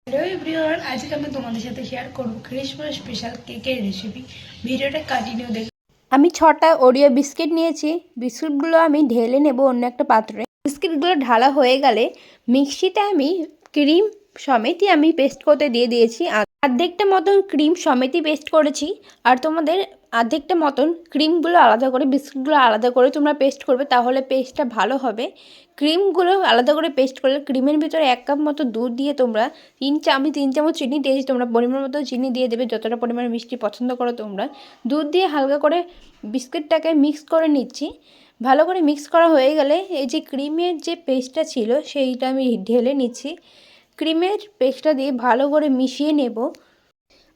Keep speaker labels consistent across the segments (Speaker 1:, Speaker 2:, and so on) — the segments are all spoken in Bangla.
Speaker 1: হ্যালো এভরিওয়ান, আজকে আমি তোমাদের সাথে শেয়ার করব ক্রিসমাস স্পেশাল কেকের রেসিপি। ভিডিওটা কন্টিনিউ দেখো। আমি 6টা ওরিও বিস্কিট নিয়েছি। বিস্কিটগুলো আমি ঢেলে নেব অন্য একটা পাত্রে। বিস্কিটগুলো ঢালা হয়ে গেলে মিক্সিতে আমি ক্রিম সমেতই আমি পেস্ট করতে দিয়ে দিয়েছি। অর্ধেকটা মতন ক্রিম সমেতই পেস্ট করেছি। আর তোমাদের অর্ধেকটা মতন ক্রিমগুলো আলাদা করে বিস্কিটগুলো আলাদা করে তোমরা পেস্ট করবে, তাহলে পেস্টটা ভালো হবে। ক্রিমগুলো আলাদা করে পেস্ট করলে ক্রিমের ভিতরে 1 কাপ মতো দুধ দিয়ে তোমরা আমি 3 চামচ চিনি দিয়েছি, তোমরা পরিমাণ মতো চিনি দিয়ে দেবে, যতটা পরিমাণে মিষ্টি পছন্দ করো তোমরা। দুধ দিয়ে হালকা করে বিস্কিটটাকে মিক্স করে নিচ্ছি। ভালো করে মিক্স করা হয়ে গেলে এই যে ক্রিমের যে পেস্টটা ছিল সেইটা আমি ঢেলে নিচ্ছি। ক্রিমের পেস্টটা দিয়ে ভালো করে মিশিয়ে নেব।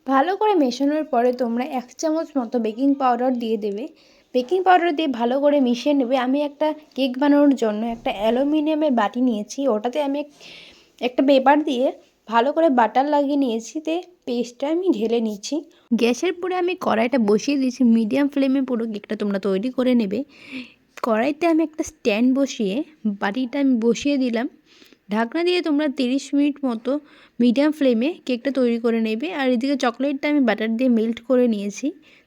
Speaker 1: ভালো করে মেশানোর পরে তোমরা 1 চামচ মতো বেকিং পাউডার দিয়ে দেবে। বেকিং পাউডার দিয়ে ভালো করে মিশিয়ে নেবে। আমি একটা কেক বানানোর জন্য একটা অ্যালুমিনিয়ামের বাটি নিয়েছি, ওটাতে আমি একটা পেপার দিয়ে ভালো করে বাটার লাগিয়ে নিয়েছি। পেস্টটা আমি ঢেলে নিচ্ছি। গ্যাসের পরে আমি কড়াইটা বসিয়ে দিয়েছি। মিডিয়াম ফ্লেমে পুরো কেকটা তোমরা তৈরি করে নেবে। কড়াইতে আমি একটা স্ট্যান্ড বসিয়ে বাটিটা আমি বসিয়ে দিলাম। ঢাকনা দিয়ে তোমরা 30 মিনিট মতো মিডিয়াম ফ্লেমে কেকটা তৈরি করে নেবে। আর এদিকে চকলেটটা আমি বাটার দিয়ে মেল্ট করে নিয়েছি।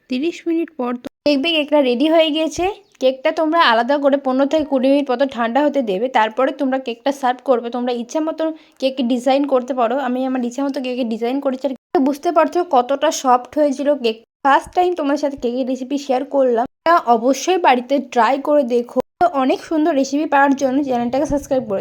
Speaker 1: 30 মিনিট পর দেখবে কেকটা রেডি হয়ে গিয়েছে। কেকটা তোমরা আলাদা করে 15 থেকে 20 মিনিট মতো ঠান্ডা হতে দেবে। তারপরে তোমরা কেকটা সার্ভ করবে। তোমরা ইচ্ছা মতো কেকের ডিজাইন করতে পারো। আমি আমার ইচ্ছা মতো কেকের ডিজাইন করেছি। আর বুঝতে পারছো কতটা সফট হয়েছিল কেক। ফার্স্ট টাইম তোমার সাথে কেকের রেসিপি শেয়ার করলাম। অবশ্যই বাড়িতে ট্রাই করে দেখো। অনেক সুন্দর রেসিপি পাওয়ার জন্য চ্যানেলটাকে সাবস্ক্রাইব করে